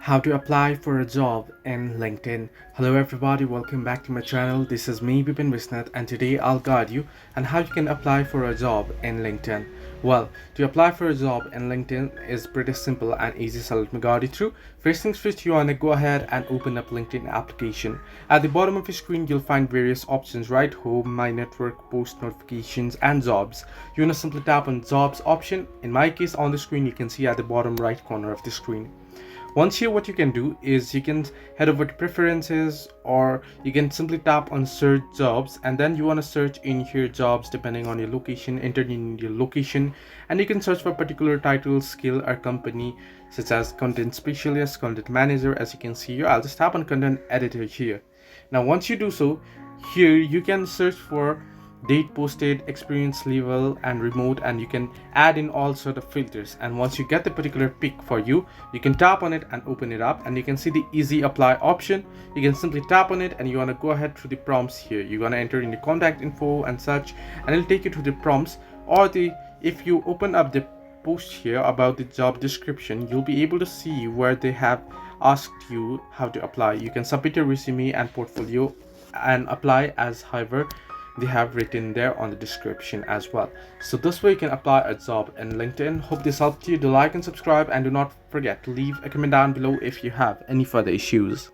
How to apply for a job in LinkedIn. Hello everybody, welcome back to my channel. This is me Bipin Visnath, and today I'll guide you on how you can apply for a job in LinkedIn. Well, to apply for a job in LinkedIn is pretty simple and easy, so let me guide you through. First things first, you want to go ahead and open up LinkedIn application. At the bottom of your screen you'll find various options, right? Home, my network, post notifications, and jobs. You want to simply tap on jobs option. In my case, on the screen you can see at the bottom right corner of the screen. Once here, what you can do is you can head over to preferences, or you can simply tap on search jobs, and then you want to search in here jobs depending on your location. Enter in your location and you can search for particular title, skill, or company, such as content specialist, content manager. As you can see here, I'll just tap on content editor here. Now once you do so, here you can search for date posted, experience level, and remote, and you can add in all sort of filters. And once you get the particular pick for you, you can tap on it and open it up, and you can see the easy apply option. You can simply tap on it and you want to go ahead through the prompts here. You're going to enter in the contact info and such, and it'll take you to the prompts. Or if you open up the post here about the job description, you'll be able to see where they have asked you how to apply. You can submit your resume and portfolio and apply as however they have written there on the description as well. So this way you can apply a job in LinkedIn. Hope this helped you. Do like and subscribe, and do not forget to leave a comment down below if you have any further issues.